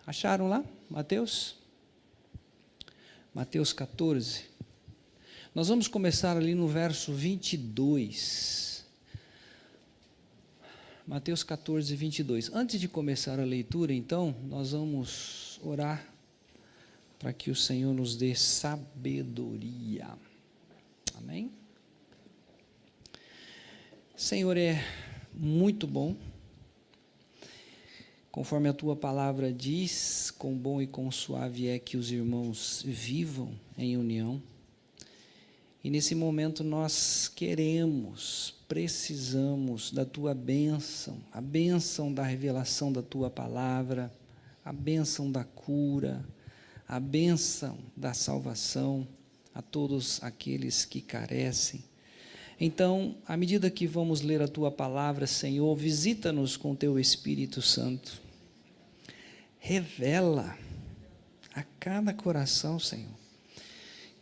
Acharam lá? Mateus? Mateus 14. Nós vamos começar ali no verso 22. Mateus 14, 22. Antes de começar a leitura, então, nós vamos orar para que o Senhor nos dê sabedoria. Amém? Senhor, é muito bom, conforme a Tua palavra diz, quão bom e quão suave é que os irmãos vivam em união. E nesse momento nós precisamos da Tua bênção, a bênção da revelação da Tua palavra, a bênção da cura, a bênção da salvação a todos aqueles que carecem. Então, à medida que vamos ler a Tua palavra, Senhor, visita-nos com Teu Espírito Santo. Revela a cada coração, Senhor,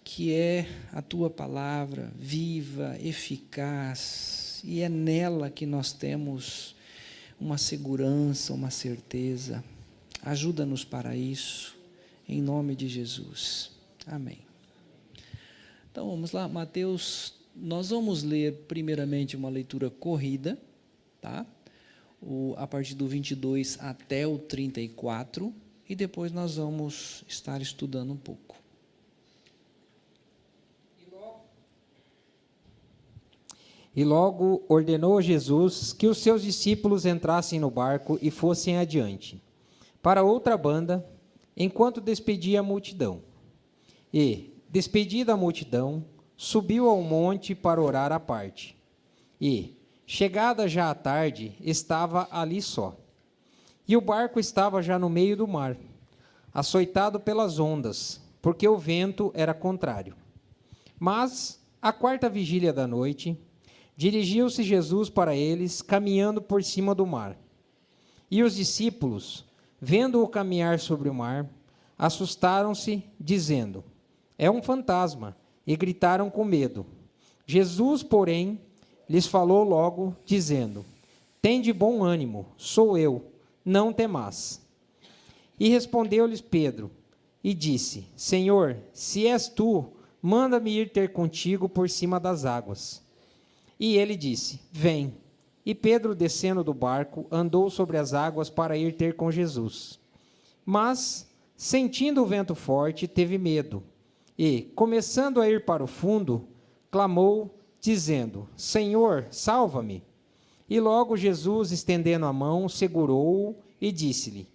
que é a Tua palavra viva, eficaz, e é nela que nós temos uma segurança, uma certeza. Ajuda-nos para isso, em nome de Jesus. Amém. Então, vamos lá, Mateus. Nós vamos ler primeiramente uma leitura corrida, tá? A partir do 22 até o 34, e depois nós vamos estar estudando um pouco. E logo ordenou Jesus que os seus discípulos entrassem no barco e fossem adiante, para outra banda, enquanto despedia a multidão. E, despedida a multidão, subiu ao monte para orar à parte. E, chegada já a tarde, estava ali só. E o barco estava já no meio do mar, açoitado pelas ondas, porque o vento era contrário. Mas, à quarta vigília da noite, dirigiu-se Jesus para eles, caminhando por cima do mar. E os discípulos, vendo-o caminhar sobre o mar, assustaram-se, dizendo: é um fantasma, e gritaram com medo. Jesus, porém, lhes falou logo, dizendo: tende bom ânimo, sou eu, não temais. E respondeu-lhes Pedro, e disse: Senhor, se és tu, manda-me ir ter contigo por cima das águas. E ele disse: vem. E Pedro, descendo do barco, andou sobre as águas para ir ter com Jesus. Mas, sentindo o vento forte, teve medo. E, começando a ir para o fundo, clamou, dizendo: Senhor, salva-me. E logo Jesus, estendendo a mão, segurou-o e disse-lhe: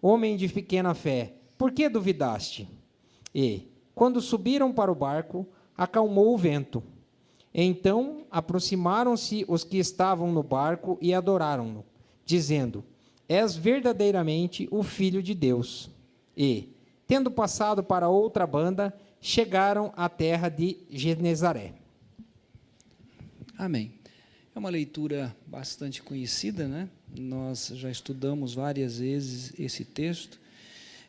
Homem de pequena fé, por que duvidaste? E, quando subiram para o barco, acalmou o vento. Então aproximaram-se os que estavam no barco e adoraram-no, dizendo: És verdadeiramente o Filho de Deus. E, tendo passado para outra banda, chegaram à terra de Genezaré. Amém. É uma leitura bastante conhecida, né? Nós já estudamos várias vezes esse texto,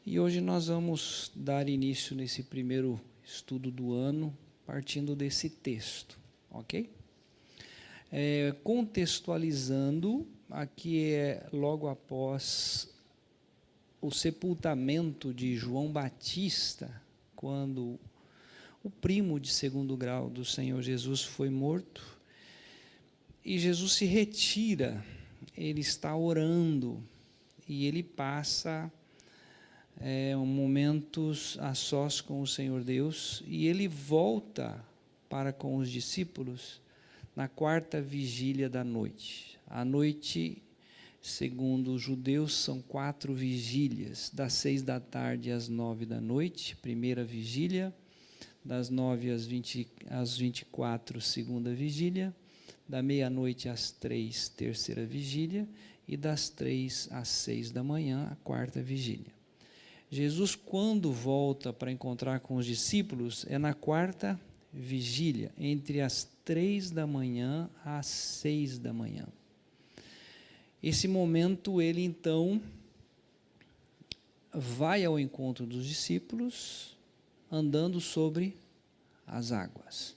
e hoje nós vamos dar início nesse primeiro estudo do ano, partindo desse texto, ok? Contextualizando, aqui é logo após o sepultamento de João Batista, quando o primo de segundo grau do Senhor Jesus foi morto, e Jesus se retira, ele está orando, e ele passa momentos a sós com o Senhor Deus, e ele volta para com os discípulos na quarta vigília da noite. A noite, segundo os judeus, são 4 vigílias, das 6 da tarde às 9 da noite, primeira vigília, das 9 às 24, segunda vigília, da meia-noite às 3, terceira vigília, e das 3 às 6 da manhã, a quarta vigília. Jesus, quando volta para encontrar com os discípulos, é na quarta vigília, entre as 3 da manhã às 6 da manhã. Esse momento, ele então vai ao encontro dos discípulos, andando sobre as águas.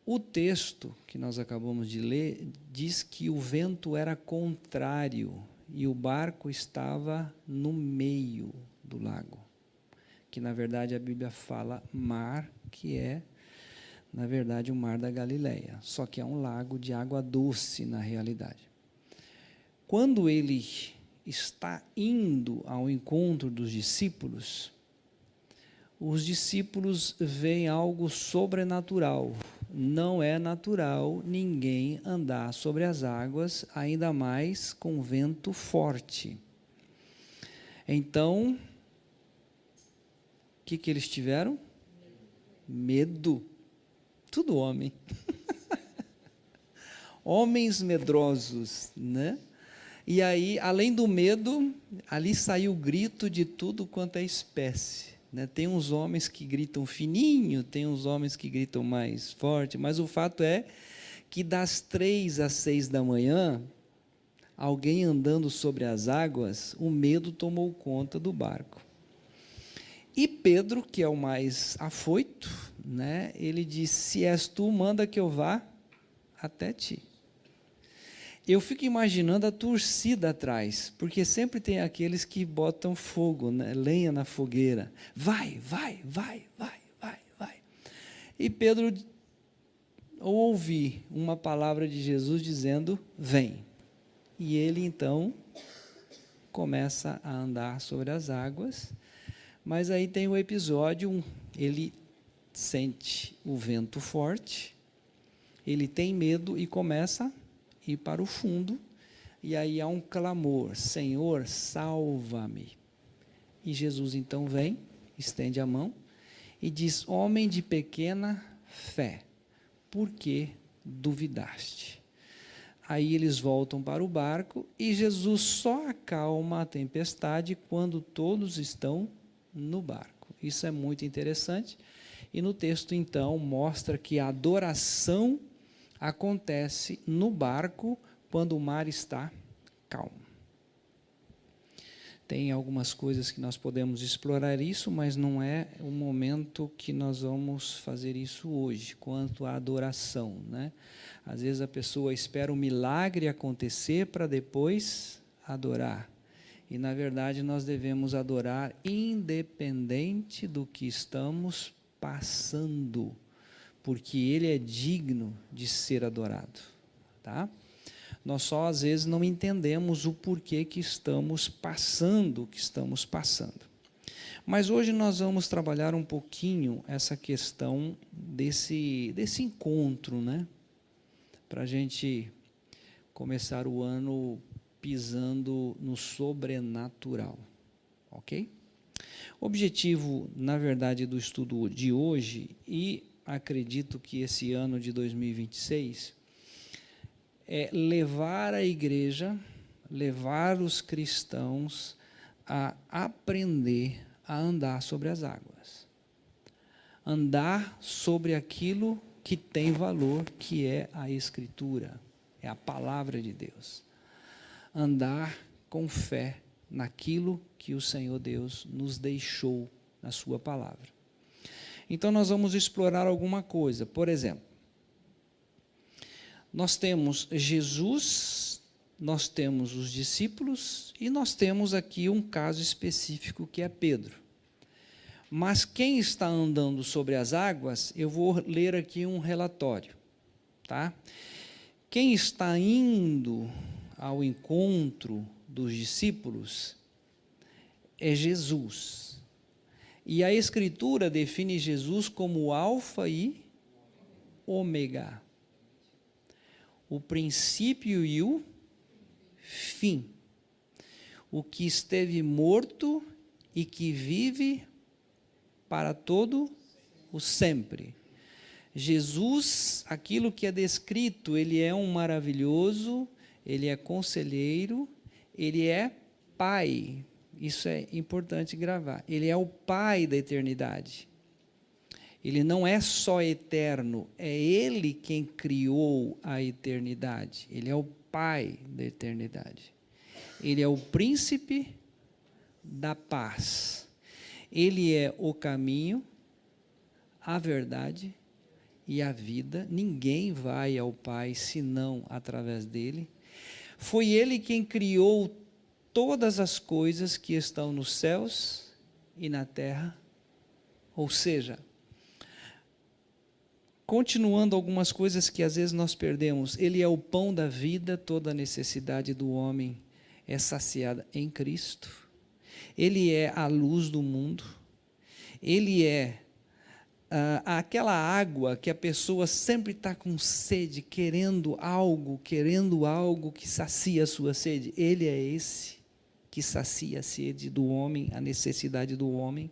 O texto que nós acabamos de ler diz que o vento era contrário, e o barco estava no meio do lago, que na verdade a Bíblia fala mar, que é na verdade o mar da Galileia, só que é um lago de água doce na realidade. Quando ele está indo ao encontro dos discípulos, os discípulos veem algo sobrenatural. Não é natural ninguém andar sobre as águas, ainda mais com vento forte. Então, o que eles tiveram? Medo. Tudo homem. Homens medrosos, né? E aí, além do medo, ali saiu o grito de tudo quanto é espécie, né? Tem uns homens que gritam fininho, tem uns homens que gritam mais forte, mas o fato é que das 3 às 6 da manhã, alguém andando sobre as águas, o medo tomou conta do barco. E Pedro, que é o mais afoito, né? Ele diz: se és tu, manda que eu vá até ti. Eu fico imaginando a torcida atrás, porque sempre tem aqueles que botam fogo, né, lenha na fogueira. Vai, vai, vai, vai, vai, vai. E Pedro ouve uma palavra de Jesus dizendo: vem. E ele então começa a andar sobre as águas, mas aí tem o episódio, ele sente o vento forte, ele tem medo e começa a ir para o fundo, e aí há um clamor: Senhor, salva-me. E Jesus então vem, estende a mão e diz: homem de pequena fé, por que duvidaste? Aí eles voltam para o barco e Jesus só acalma a tempestade quando todos estão no barco. Isso é muito interessante. E no texto então mostra que a adoração acontece no barco quando o mar está calmo. Tem algumas coisas que nós podemos explorar isso, mas não é o momento que nós vamos fazer isso hoje, quanto à adoração, né? Às vezes a pessoa espera o milagre acontecer para depois adorar. E, na verdade, nós devemos adorar independente do que estamos passando, porque Ele é digno de ser adorado, tá? Nós só às vezes não entendemos o porquê que estamos passando o que estamos passando. Mas hoje nós vamos trabalhar um pouquinho essa questão desse encontro, né? Para a gente começar o ano pisando no sobrenatural, ok? O objetivo, na verdade, do estudo de hoje, e acredito que esse ano de 2026, é levar a igreja, levar os cristãos a aprender a andar sobre as águas. Andar sobre aquilo que tem valor, que é a Escritura, é a palavra de Deus. Andar com fé naquilo que o Senhor Deus nos deixou na sua palavra. Então nós vamos explorar alguma coisa. Por exemplo, nós temos Jesus, nós temos os discípulos e nós temos aqui um caso específico que é Pedro. Mas quem está andando sobre as águas, eu vou ler aqui um relatório, tá? Quem está indo ao encontro dos discípulos é Jesus. E a Escritura define Jesus como o Alfa e Ômega, o princípio e o fim, o que esteve morto e que vive para todo o sempre. Jesus, aquilo que é descrito, ele é um maravilhoso, ele é conselheiro, ele é Pai. Isso é importante gravar. Ele é o Pai da eternidade. Ele não é só eterno, é Ele quem criou a eternidade. Ele é o Pai da eternidade. Ele é o príncipe da paz. Ele é o caminho, a verdade e a vida. Ninguém vai ao Pai senão através dele. Foi Ele quem criou todas as coisas que estão nos céus e na terra. Ou seja, continuando algumas coisas que às vezes nós perdemos, ele é o pão da vida, toda a necessidade do homem é saciada em Cristo. Ele é a luz do mundo. Ele é aquela água que a pessoa sempre está com sede, querendo algo que sacia a sua sede. Ele é esse que sacia a sede do homem, a necessidade do homem.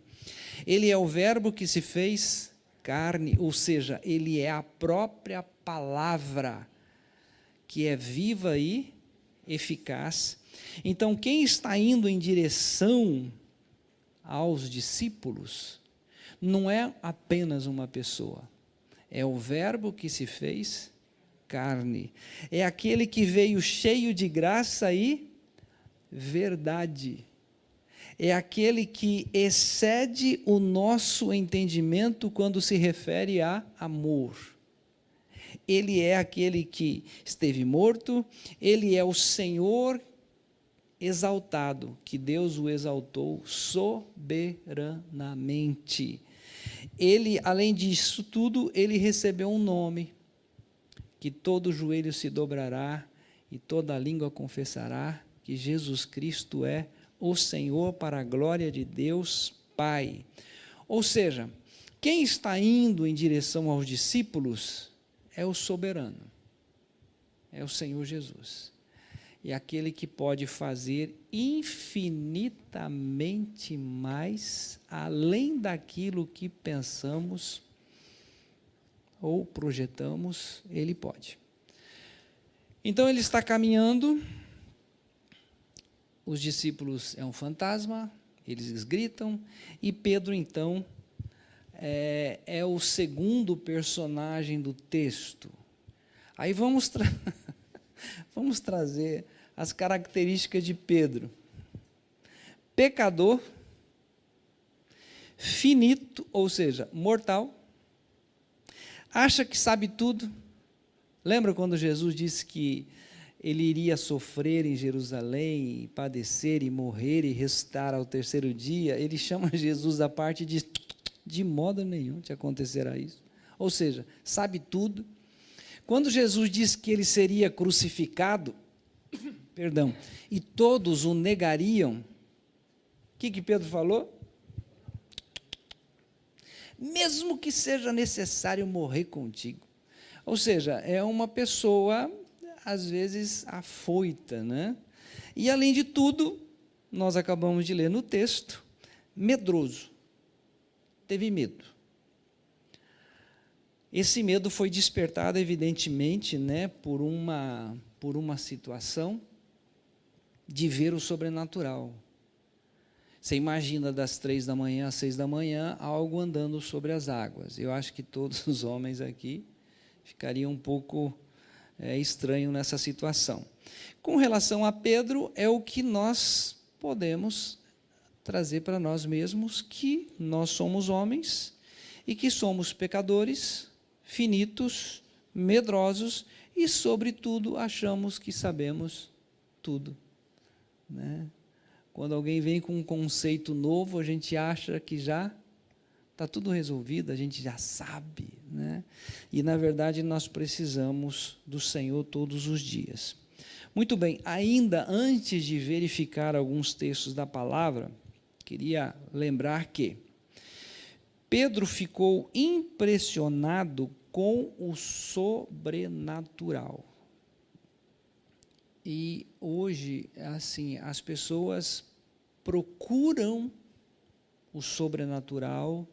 Ele é o verbo que se fez carne, ou seja, ele é a própria palavra que é viva e eficaz. Então, quem está indo em direção aos discípulos não é apenas uma pessoa, é o verbo que se fez carne, é aquele que veio cheio de graça e verdade, é aquele que excede o nosso entendimento quando se refere a amor. Ele é aquele que esteve morto, ele é o Senhor exaltado, que Deus o exaltou soberanamente. Ele, além disso tudo, ele recebeu um nome, que todo joelho se dobrará e toda língua confessará que Jesus Cristo é o Senhor, para a glória de Deus Pai. Ou seja, quem está indo em direção aos discípulos é o soberano, é o Senhor Jesus. É aquele que pode fazer infinitamente mais, além daquilo que pensamos ou projetamos, ele pode. Então ele está caminhando, os discípulos é um fantasma, eles gritam, e Pedro então é o segundo personagem do texto. Aí vamos trazer as características de Pedro: pecador, finito, ou seja, mortal, acha que sabe tudo. Lembra quando Jesus disse que ele iria sofrer em Jerusalém, e padecer e morrer e ressuscitar ao terceiro dia? Ele chama Jesus à parte e diz: de modo nenhum te acontecerá isso. Ou seja, sabe tudo. Quando Jesus disse que ele seria crucificado, e todos o negariam, o que Pedro falou? Mesmo que seja necessário morrer contigo. Ou seja, é uma pessoa, às vezes, afoita, né? E, além de tudo, nós acabamos de ler no texto, medroso, teve medo. Esse medo foi despertado, evidentemente, né, por uma situação de ver o sobrenatural. Você imagina das 3 da manhã às 6 da manhã, algo andando sobre as águas. Eu acho que todos os homens aqui ficariam um pouco estranho nessa situação. Com relação a Pedro, é o que nós podemos trazer para nós mesmos, que nós somos homens e que somos pecadores, finitos, medrosos e, sobretudo, achamos que sabemos tudo, né? Quando alguém vem com um conceito novo, a gente acha que já está tudo resolvido, a gente já sabe, né? E, na verdade, nós precisamos do Senhor todos os dias. Muito bem, ainda antes de verificar alguns textos da palavra, queria lembrar que Pedro ficou impressionado com o sobrenatural. E hoje, assim, as pessoas procuram o sobrenatural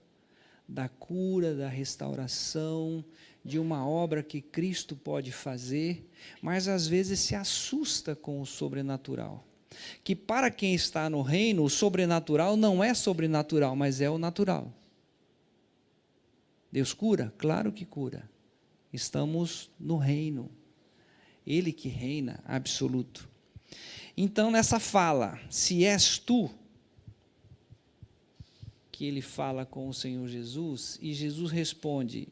da cura, da restauração, de uma obra que Cristo pode fazer, mas às vezes se assusta com o sobrenatural. Que para quem está no reino, o sobrenatural não é sobrenatural, mas é o natural. Deus cura? Claro que cura. Estamos no reino. Ele que reina absoluto. Então, nessa fala, se és tu, que ele fala com o Senhor Jesus, e Jesus responde: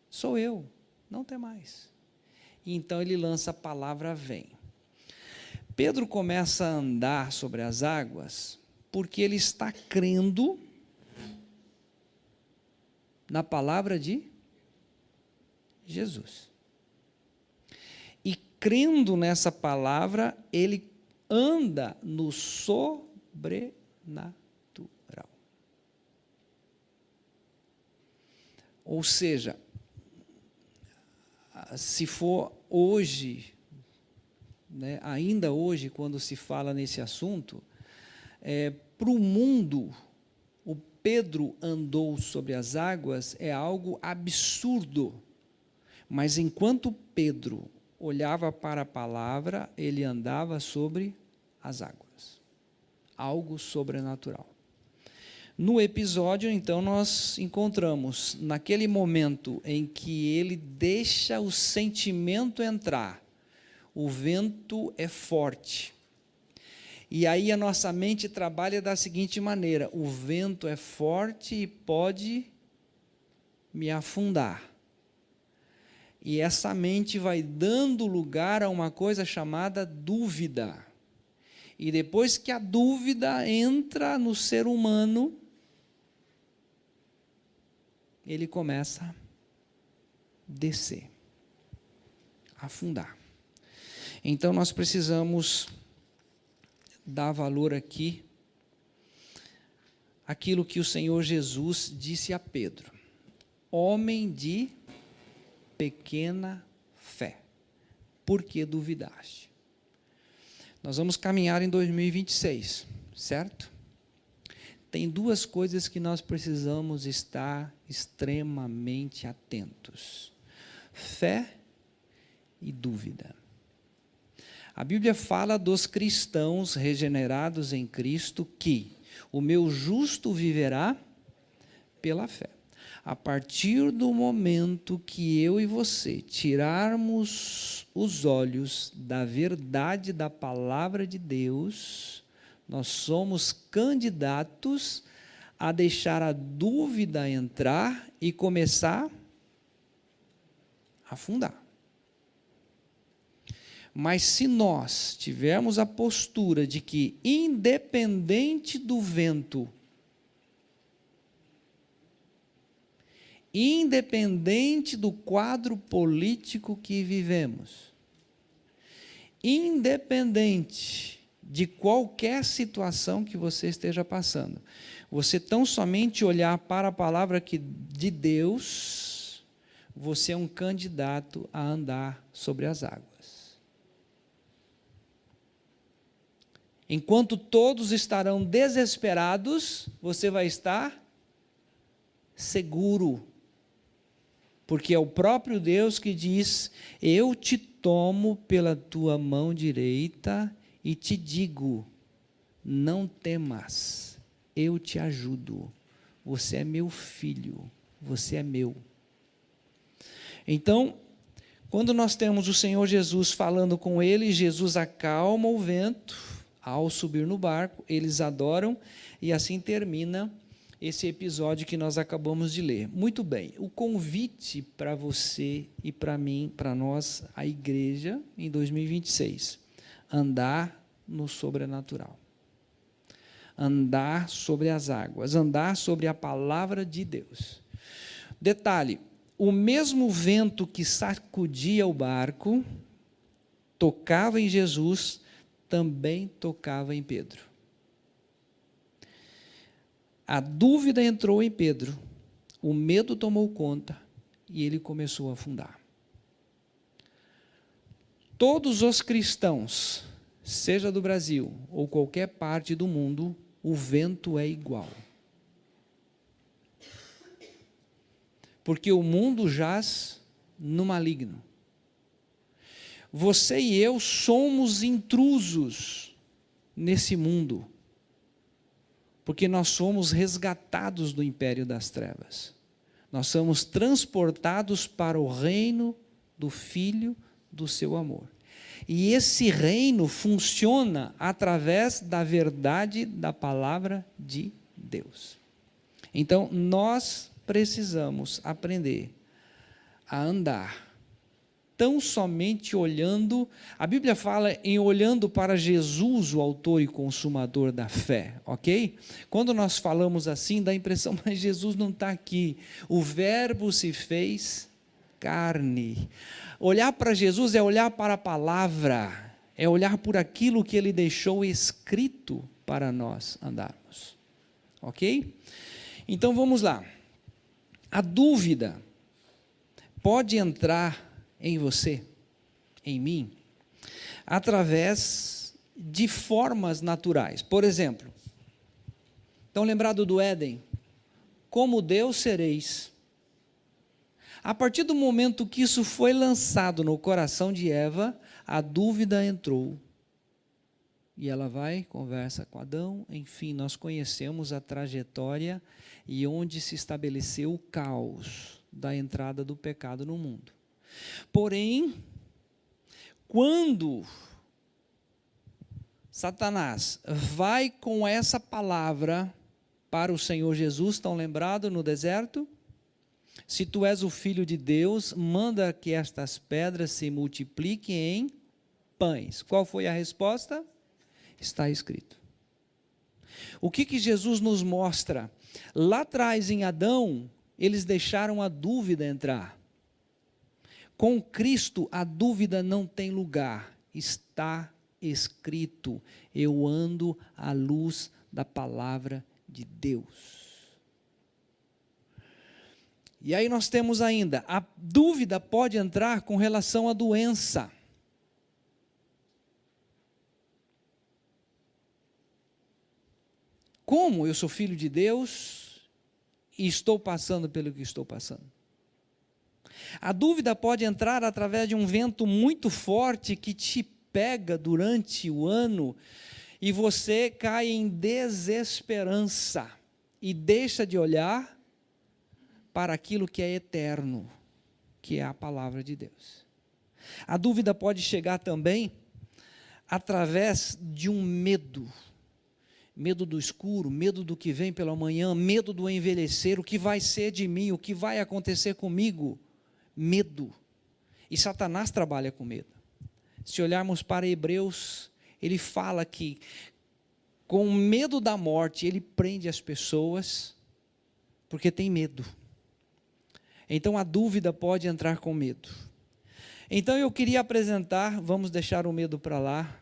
sou eu, não tem mais. E então ele lança a palavra vem. Pedro começa a andar sobre as águas porque ele está crendo na palavra de Jesus. E crendo nessa palavra, ele anda no sobrenatural. Ou seja, se for hoje, né, ainda hoje, quando se fala nesse assunto, para o mundo, o Pedro andou sobre as águas é algo absurdo. Mas enquanto Pedro olhava para a palavra, ele andava sobre as águas. Algo sobrenatural. No episódio, então, nós encontramos, naquele momento em que ele deixa o sentimento entrar, o vento é forte. E aí a nossa mente trabalha da seguinte maneira: o vento é forte e pode me afundar. E essa mente vai dando lugar a uma coisa chamada dúvida. E depois que a dúvida entra no ser humano, ele começa a descer, a afundar. Então nós precisamos dar valor aqui àquilo que o Senhor Jesus disse a Pedro: homem de pequena fé, por que duvidaste? Nós vamos caminhar em 2026, certo? Tem duas coisas que nós precisamos estar extremamente atentos: fé e dúvida. A Bíblia fala dos cristãos regenerados em Cristo que o meu justo viverá pela fé. A partir do momento que eu e você tirarmos os olhos da verdade da palavra de Deus, nós somos candidatos a deixar a dúvida entrar e começar a afundar. Mas se nós tivermos a postura de que, independente do vento, independente do quadro político que vivemos, independente de qualquer situação que você esteja passando, você tão somente olhar para a palavra de Deus, você é um candidato a andar sobre as águas. Enquanto todos estarão desesperados, você vai estar seguro, porque é o próprio Deus que diz: eu te tomo pela tua mão direita e te digo, não temas, eu te ajudo, você é meu filho, você é meu. Então, quando nós temos o Senhor Jesus falando com ele, Jesus acalma o vento. Ao subir no barco, eles adoram, e assim termina esse episódio que nós acabamos de ler. Muito bem, o convite para você e para mim, para nós, a igreja, em 2026, andar no sobrenatural, andar sobre as águas, andar sobre a palavra de Deus. Detalhe: o mesmo vento que sacudia o barco, tocava em Jesus, também tocava em Pedro. A dúvida entrou em Pedro, o medo tomou conta e ele começou a afundar. Todos os cristãos, seja do Brasil ou qualquer parte do mundo, o vento é igual. Porque o mundo jaz no maligno. Você e eu somos intrusos nesse mundo, porque nós somos resgatados do império das trevas. Nós somos transportados para o reino do Filho do seu amor. E esse reino funciona através da verdade da palavra de Deus. Então, nós precisamos aprender a andar tão somente olhando, a Bíblia fala em olhando para Jesus, o autor e consumador da fé, ok? Quando nós falamos assim, dá a impressão, mas Jesus não está aqui, o verbo se fez carne. Olhar para Jesus é olhar para a palavra, é olhar por aquilo que ele deixou escrito para nós andarmos, ok? Então vamos lá, a dúvida pode entrar em você, em mim, através de formas naturais. Por exemplo, estão lembrados do Éden? Como Deus sereis. A partir do momento que isso foi lançado no coração de Eva, a dúvida entrou. E ela vai, conversa com Adão, enfim, nós conhecemos a trajetória e onde se estabeleceu o caos da entrada do pecado no mundo. Porém, quando Satanás vai com essa palavra para o Senhor Jesus, estão lembrados no deserto? Se tu és o Filho de Deus, manda que estas pedras se multipliquem em pães. Qual foi a resposta? Está escrito. O que Jesus nos mostra? Lá atrás em Adão, eles deixaram a dúvida entrar. Com Cristo, a dúvida não tem lugar, está escrito, eu ando à luz da palavra de Deus. E aí nós temos ainda, a dúvida pode entrar com relação à doença. Como eu sou filho de Deus e estou passando pelo que estou passando? A dúvida pode entrar através de um vento muito forte que te pega durante o ano e você cai em desesperança e deixa de olhar para aquilo que é eterno, que é a palavra de Deus. A dúvida pode chegar também através de um medo. Medo do escuro, medo do que vem pela manhã, medo do envelhecer, o que vai ser de mim, o que vai acontecer comigo. Medo. E Satanás trabalha com medo. Se olharmos para Hebreus, ele fala que com medo da morte, ele prende as pessoas, porque tem medo. Então a dúvida pode entrar com medo. Então eu queria apresentar, vamos deixar o medo para lá,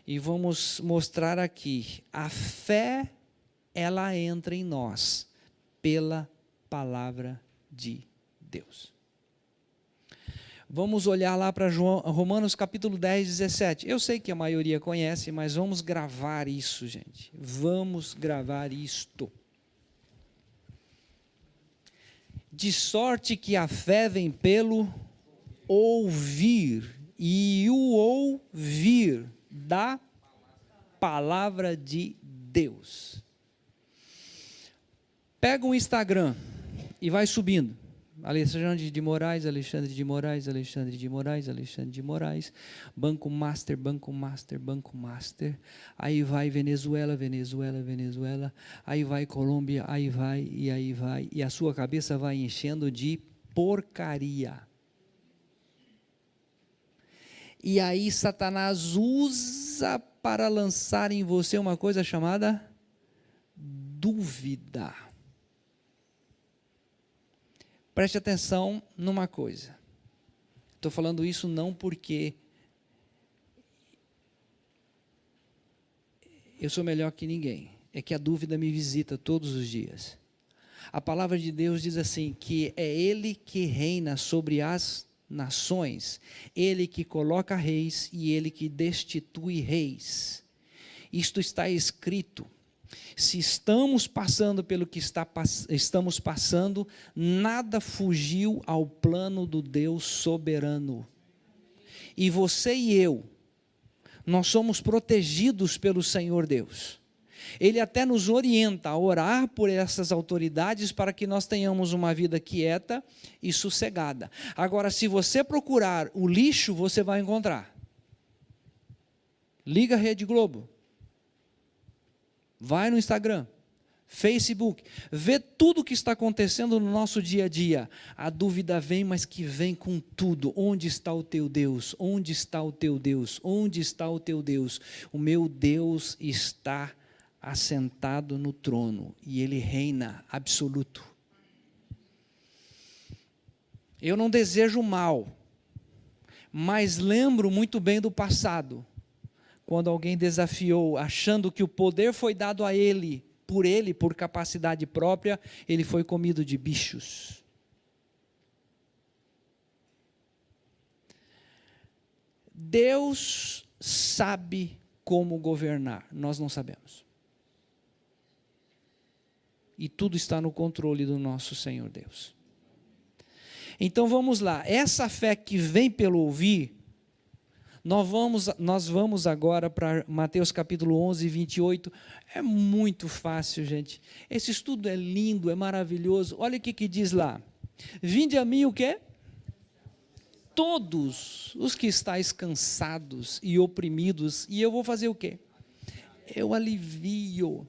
e vamos mostrar aqui, a fé, ela entra em nós, pela palavra de Deus. Vamos olhar lá para Romanos capítulo 10, 17. Eu sei que a maioria conhece, mas vamos gravar isso, gente. Vamos gravar isto. De sorte que a fé vem pelo ouvir, e o ouvir da palavra de Deus. Pega o Instagram e vai subindo. Alexandre de Moraes, Alexandre de Moraes, Alexandre de Moraes, Alexandre de Moraes, Banco Master, Banco Master, Banco Master, aí vai Venezuela, Venezuela, Venezuela, aí vai Colômbia, aí vai, e a sua cabeça vai enchendo de porcaria. E aí Satanás usa para lançar em você uma coisa chamada dúvida. Preste atenção numa coisa. Estou falando isso não porque eu sou melhor que ninguém. É que a dúvida me visita todos os dias. A palavra de Deus diz assim, que é Ele que reina sobre as nações. Ele que coloca reis e Ele que destitui reis. Isto está escrito. Se estamos passando pelo que estamos passando, nada fugiu ao plano do Deus soberano. E você e eu, nós somos protegidos pelo Senhor Deus. Ele até nos orienta a orar por essas autoridades para que nós tenhamos uma vida quieta e sossegada. Agora, se você procurar o lixo, você vai encontrar. Liga a Rede Globo. Vai no Instagram, Facebook, vê tudo o que está acontecendo no nosso dia a dia. A dúvida vem, mas que vem com tudo. Onde está o teu Deus? Onde está o teu Deus? Onde está o teu Deus? O meu Deus está assentado no trono e Ele reina absoluto. Eu não desejo mal, mas lembro muito bem do passado, quando alguém desafiou, achando que o poder foi dado a ele, por capacidade própria, ele foi comido de bichos. Deus sabe como governar, nós não sabemos. E tudo está no controle do nosso Senhor Deus. Então vamos lá, essa fé que vem pelo ouvir, nós vamos agora para Mateus capítulo 11, 28, é muito fácil, gente, esse estudo é lindo, é maravilhoso, olha o que diz lá, vinde a mim o quê? Todos os que estáis cansados e oprimidos, e eu vou fazer o quê? Eu alivio.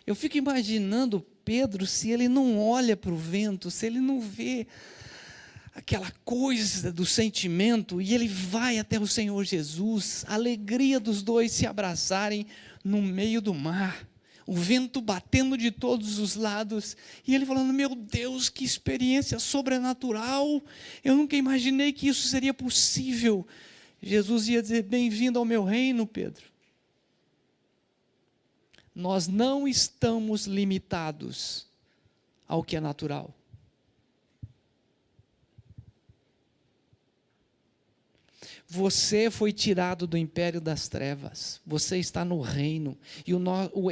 Eu fico imaginando Pedro, se ele não olha para o vento, se ele não vê aquela coisa do sentimento, e ele vai até o Senhor Jesus, a alegria dos dois se abraçarem no meio do mar, o vento batendo de todos os lados, e ele falando, meu Deus, que experiência sobrenatural, eu nunca imaginei que isso seria possível. Jesus ia dizer, bem-vindo ao meu reino, Pedro. Nós não estamos limitados ao que é natural. Você foi tirado do império das trevas, você está no reino, e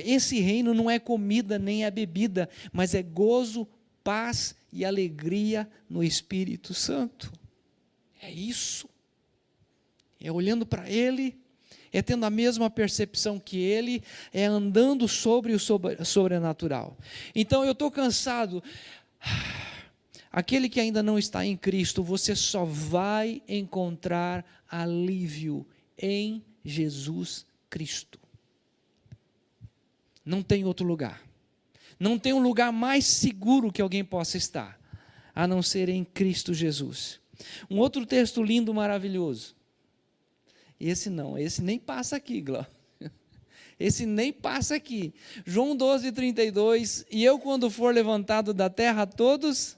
esse reino não é comida nem é bebida, mas é gozo, paz e alegria no Espírito Santo. É isso, é olhando para Ele, é tendo a mesma percepção que Ele, é andando sobre o sobrenatural. Então eu estou cansado. Aquele que ainda não está em Cristo, você só vai encontrar alívio em Jesus Cristo. Não tem outro lugar. Não tem um lugar mais seguro que alguém possa estar, a não ser em Cristo Jesus. Um outro texto lindo, maravilhoso. Esse nem passa aqui, Glaucio. Esse nem passa aqui. João 12, 32, e eu quando for levantado da terra, todos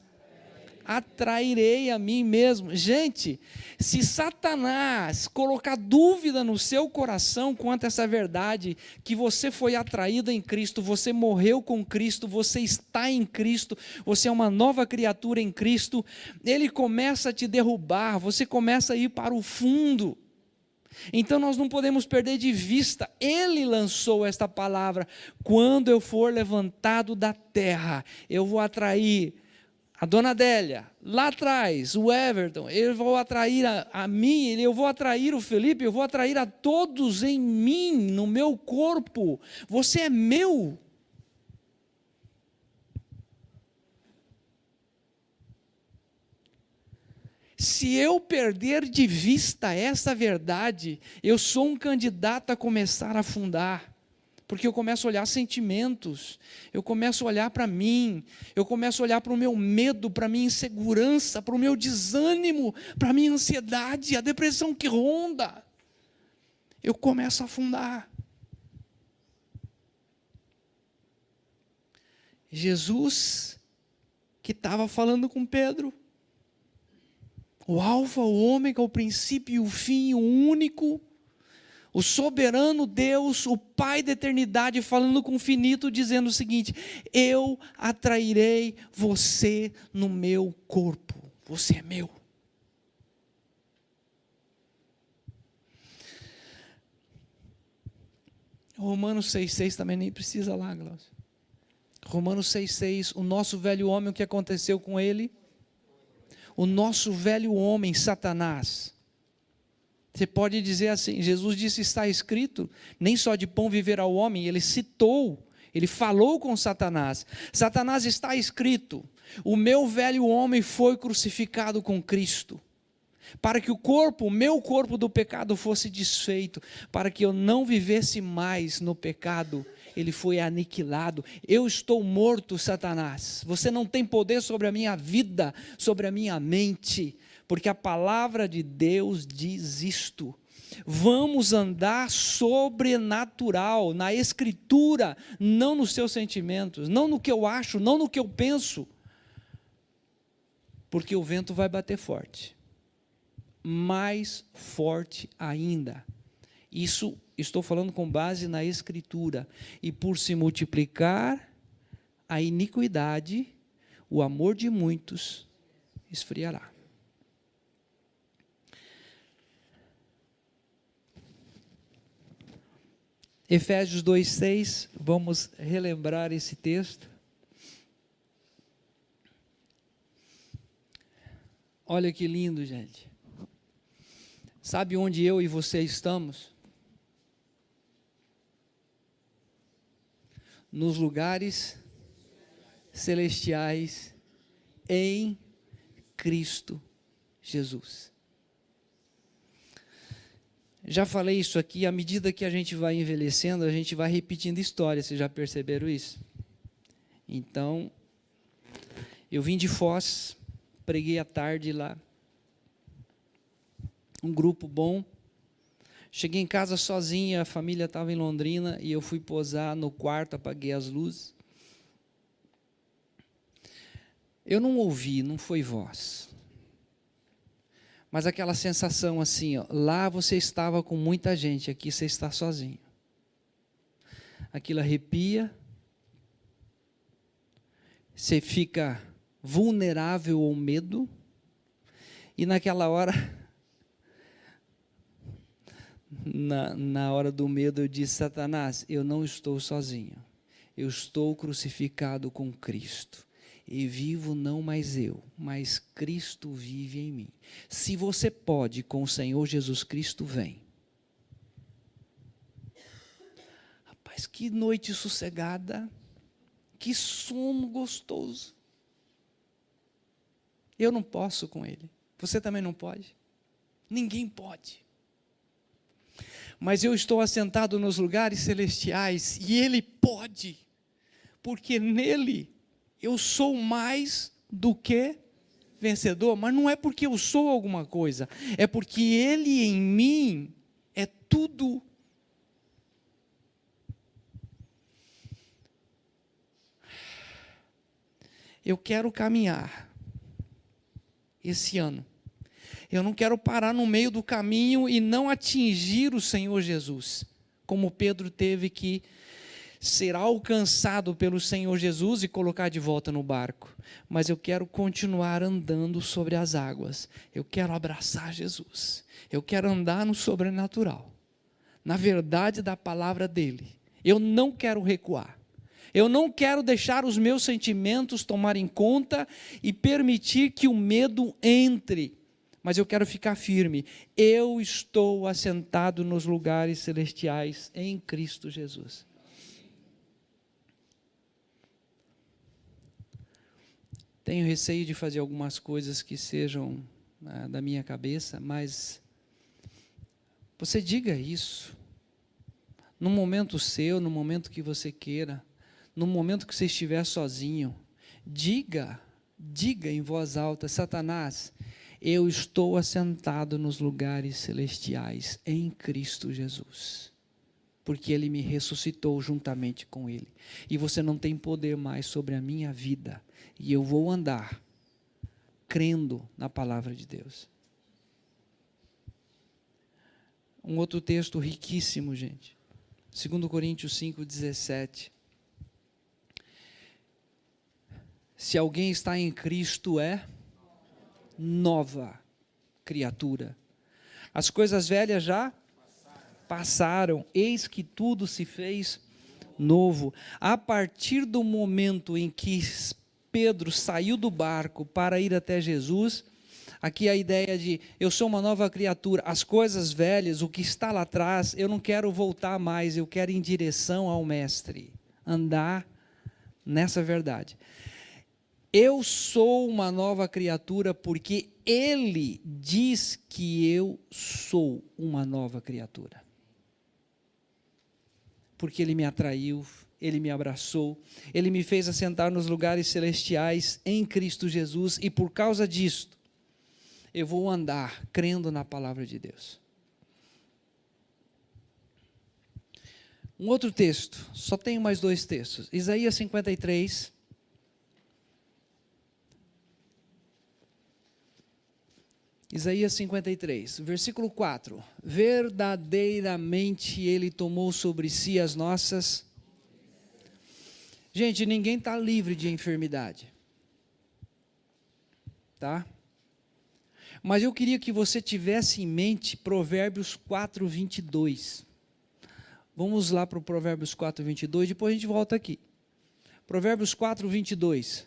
atrairei a mim mesmo. Gente, se Satanás colocar dúvida no seu coração quanto a essa verdade, que você foi atraído em Cristo, você morreu com Cristo, você está em Cristo, você é uma nova criatura em Cristo, ele começa a te derrubar, você começa a ir para o fundo. Então nós não podemos perder de vista, ele lançou esta palavra, quando eu for levantado da terra, eu vou atrair a dona Adélia, lá atrás, o Everton, eu vou atrair a mim, eu vou atrair o Felipe, eu vou atrair a todos em mim, no meu corpo, você é meu. Se eu perder de vista essa verdade, eu sou um candidato a começar a afundar, porque eu começo a olhar sentimentos, eu começo a olhar para mim, eu começo a olhar para o meu medo, para a minha insegurança, para o meu desânimo, para a minha ansiedade, a depressão que ronda, eu começo a afundar. Jesus, que estava falando com Pedro, o alfa, o ômega, o princípio e o fim, o único, o soberano Deus, o Pai da eternidade, falando com o finito, dizendo o seguinte: eu atrairei você no meu corpo, você é meu. Romanos 6,6 também nem precisa lá, Glaucio. Romanos 6,6, o nosso velho homem, o que aconteceu com ele? O nosso velho homem, Satanás. Você pode dizer assim, Jesus disse, está escrito, nem só de pão viverá o homem, ele citou, ele falou com Satanás. Satanás, está escrito, o meu velho homem foi crucificado com Cristo, para que o meu corpo do pecado fosse desfeito, para que eu não vivesse mais no pecado, ele foi aniquilado. Eu estou morto, Satanás. Você não tem poder sobre a minha vida, sobre a minha mente, porque a palavra de Deus diz isto. Vamos andar sobrenatural, na Escritura, não nos seus sentimentos, não no que eu acho, não no que eu penso, porque o vento vai bater forte, mais forte ainda. Isso estou falando com base na Escritura. E por se multiplicar a iniquidade, o amor de muitos esfriará. Efésios 2:6, vamos relembrar esse texto. Olha que lindo, gente. Sabe onde eu e você estamos? Nos lugares celestiais em Cristo Jesus. Já falei isso aqui, à medida que a gente vai envelhecendo, a gente vai repetindo histórias, vocês já perceberam isso? Então, eu vim de Foz, preguei à tarde lá, um grupo bom, cheguei em casa sozinha, a família estava em Londrina, e eu fui posar no quarto, apaguei as luzes. Eu não ouvi, não foi voz, mas aquela sensação assim, ó, lá você estava com muita gente, aqui você está sozinho. Aquilo arrepia, você fica vulnerável ao medo, e naquela hora, na hora do medo, eu disse: Satanás, eu não estou sozinho, eu estou crucificado com Cristo. E vivo não mais eu, mas Cristo vive em mim. Se você pode, com o Senhor Jesus Cristo, vem. Rapaz, que noite sossegada, que sono gostoso. Eu não posso com ele, você também não pode, ninguém pode. Mas eu estou assentado nos lugares celestiais, e ele pode, porque nele eu sou mais do que vencedor. Mas não é porque eu sou alguma coisa, é porque ele em mim é tudo. Eu quero caminhar esse ano. Eu não quero parar no meio do caminho e não atingir o Senhor Jesus, como Pedro teve que ser alcançado pelo Senhor Jesus e colocar de volta no barco. Mas eu quero continuar andando sobre as águas. Eu quero abraçar Jesus. Eu quero andar no sobrenatural, na verdade da palavra dele. Eu não quero recuar. Eu não quero deixar os meus sentimentos tomarem conta e permitir que o medo entre. Mas eu quero ficar firme. Eu estou assentado nos lugares celestiais em Cristo Jesus. Tenho receio de fazer algumas coisas que sejam da minha cabeça, mas você diga isso. No momento seu, no momento que você queira, no momento que você estiver sozinho, diga em voz alta: Satanás, eu estou assentado nos lugares celestiais em Cristo Jesus, porque ele me ressuscitou juntamente com ele, e você não tem poder mais sobre a minha vida, e eu vou andar crendo na palavra de Deus. Um outro texto riquíssimo, gente, 2 Coríntios 5:17. Se alguém está em Cristo, é nova criatura. As coisas velhas já passaram, eis que tudo se fez novo. A partir do momento em que Pedro saiu do barco para ir até Jesus, aqui a ideia de eu sou uma nova criatura, as coisas velhas, o que está lá atrás, eu não quero voltar mais, eu quero ir em direção ao Mestre, andar nessa verdade. Eu sou uma nova criatura porque ele diz que eu sou uma nova criatura. Porque ele me atraiu, Ele me abraçou, Ele me fez assentar nos lugares celestiais em Cristo Jesus, e por causa disto, eu vou andar crendo na palavra de Deus. Um outro texto, só tenho mais 2 textos, Isaías 53, Isaías 53, versículo 4, verdadeiramente Ele tomou sobre si as nossas... Gente, ninguém está livre de enfermidade, tá? Mas eu queria que você tivesse em mente Provérbios 4, 22, vamos lá para o Provérbios 4, 22, depois a gente volta aqui, Provérbios 4, 22,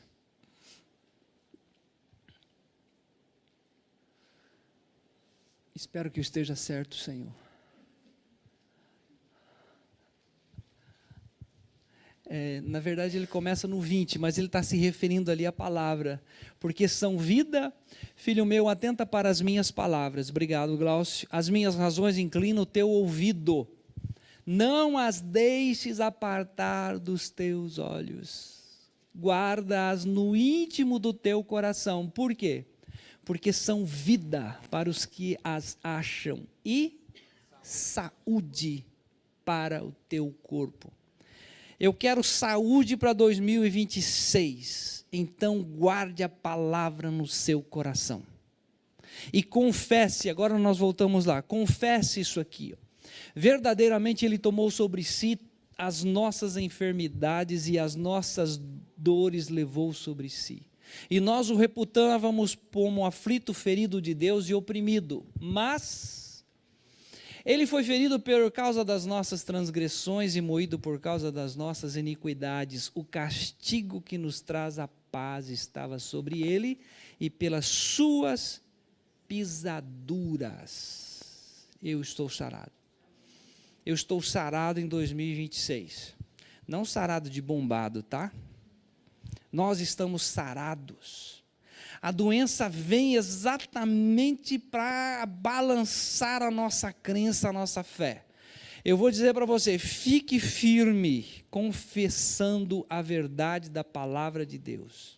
espero que eu esteja certo, Senhor. Na verdade ele começa no 20, mas ele está se referindo ali à palavra, porque são vida, filho meu, atenta para as minhas palavras, obrigado Glaucio, as minhas razões inclina o teu ouvido, não as deixes apartar dos teus olhos, guarda-as no íntimo do teu coração, por quê? Porque são vida para os que as acham e saúde para o teu corpo. Eu quero saúde para 2026, então guarde a palavra no seu coração. E confesse, agora nós voltamos lá, confesse isso aqui. Verdadeiramente Ele tomou sobre si as nossas enfermidades e as nossas dores levou sobre si. E nós o reputávamos como aflito, ferido de Deus e oprimido, mas Ele foi ferido por causa das nossas transgressões e moído por causa das nossas iniquidades. O castigo que nos traz a paz estava sobre Ele, e pelas suas pisaduras eu estou sarado. Eu estou sarado em 2026, não sarado de bombado, tá? Nós estamos sarados. A doença vem exatamente para balançar a nossa crença, a nossa fé. Eu vou dizer para você, fique firme, confessando a verdade da palavra de Deus.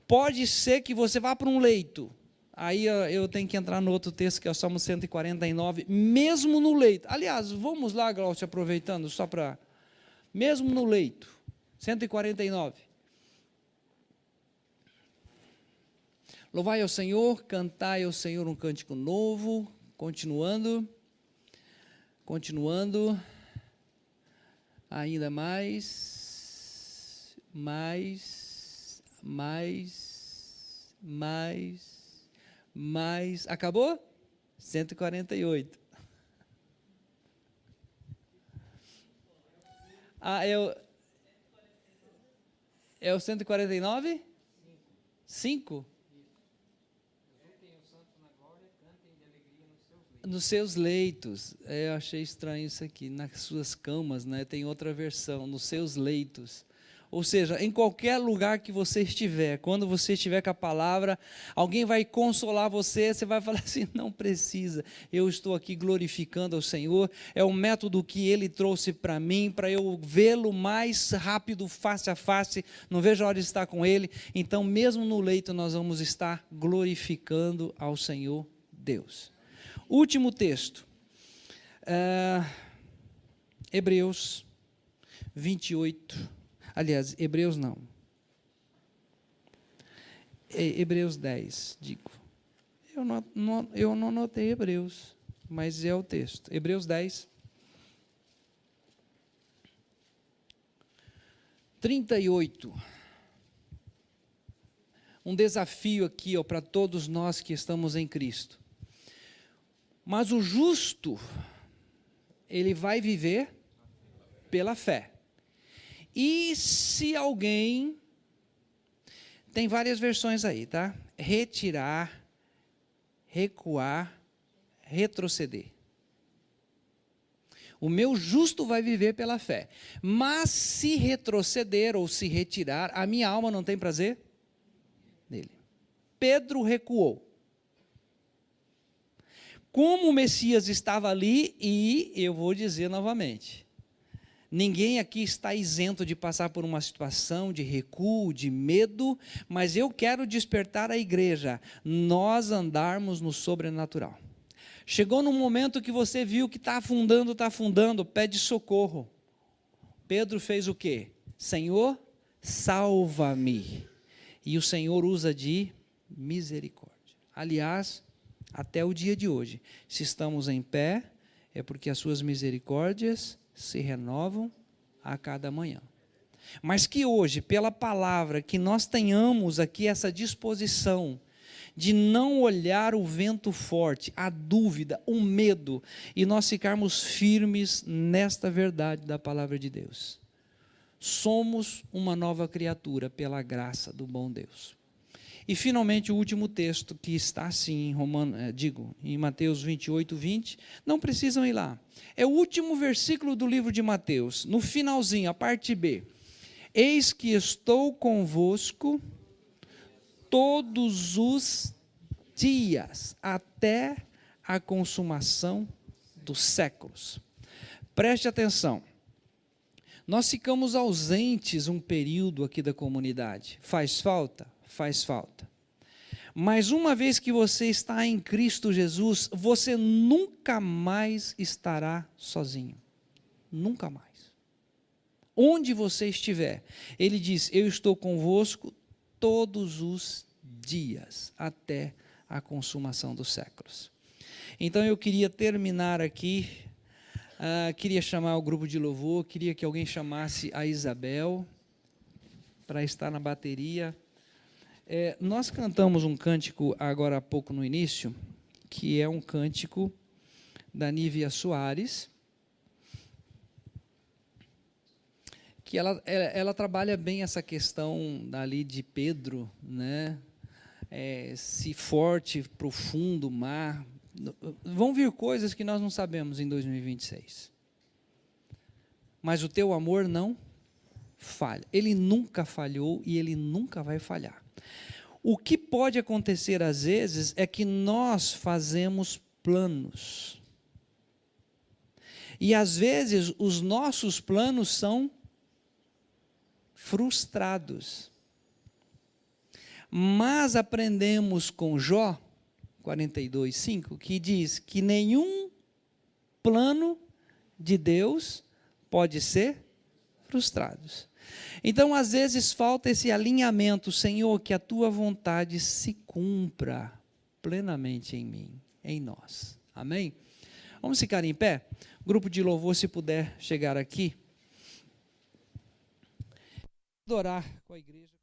Pode ser que você vá para um leito, aí eu tenho que entrar no outro texto, que é o Salmo 149, mesmo no leito. Aliás, vamos lá, Glaucio, aproveitando, só para... Mesmo no leito, 149. Louvai ao Senhor, cantai ao Senhor um cântico novo, continuando, ainda mais, acabou? 148. É o 149? 5? Nos seus leitos. Eu achei estranho isso aqui, nas suas camas, né? Tem outra versão, nos seus leitos. Ou seja, em qualquer lugar que você estiver, quando você estiver com a palavra, alguém vai consolar você, você vai falar assim, não precisa, eu estou aqui glorificando ao Senhor, é o método que Ele trouxe para mim, para eu vê-lo mais rápido, face a face, não vejo a hora de estar com Ele, então mesmo no leito nós vamos estar glorificando ao Senhor Deus. Último texto, Hebreus 28, aliás, Hebreus não, Hebreus 10, digo, eu não anotei Hebreus, mas é o texto, Hebreus 10, 38, um desafio aqui para todos nós que estamos em Cristo. Mas o justo, ele vai viver pela fé. E se alguém, tem várias versões aí, tá? Retirar, recuar, retroceder. O meu justo vai viver pela fé. Mas se retroceder ou se retirar, a minha alma não tem prazer nele. Pedro recuou. Como o Messias estava ali, e eu vou dizer novamente, Ninguém aqui está isento de passar por uma situação de recuo, de medo, mas eu quero despertar a igreja, nós andarmos no sobrenatural. Chegou num momento que você viu que está afundando, pede socorro. Pedro fez o quê? Senhor, salva-me. E o Senhor usa de misericórdia. Aliás, até o dia de hoje, se estamos em pé, é porque as suas misericórdias se renovam a cada manhã. Mas que hoje, pela palavra, que nós tenhamos aqui essa disposição de não olhar o vento forte, a dúvida, o medo, e nós ficarmos firmes nesta verdade da palavra de Deus. Somos uma nova criatura pela graça do bom Deus. E finalmente o último texto que está assim em Mateus 28, 20, não precisam ir lá. É o último versículo do livro de Mateus, no finalzinho, a parte B. Eis que estou convosco todos os dias, até a consumação dos séculos. Preste atenção. Nós ficamos ausentes um período aqui da comunidade. Faz falta? Faz falta. Mas uma vez que você está em Cristo Jesus, você nunca mais estará sozinho. Nunca mais. Onde você estiver, ele diz, eu estou convosco todos os dias, até a consumação dos séculos. Então eu queria terminar aqui, queria chamar o grupo de louvor, queria que alguém chamasse a Isabel, para estar na bateria. Nós cantamos um cântico agora há pouco no início, que é um cântico da Nívia Soares, que ela trabalha bem essa questão dali de Pedro, né? Se forte, profundo, mar. Vão vir coisas que nós não sabemos em 2026. Mas o teu amor não falha. Ele nunca falhou e ele nunca vai falhar. O que pode acontecer às vezes é que nós fazemos planos. E às vezes os nossos planos são frustrados. Mas aprendemos com Jó 42:5, que diz que nenhum plano de Deus pode ser frustrado. Então, às vezes, falta esse alinhamento, Senhor, que a tua vontade se cumpra plenamente em mim, em nós. Amém? Vamos ficar em pé? Grupo de louvor, se puder chegar aqui. Adorar com a igreja.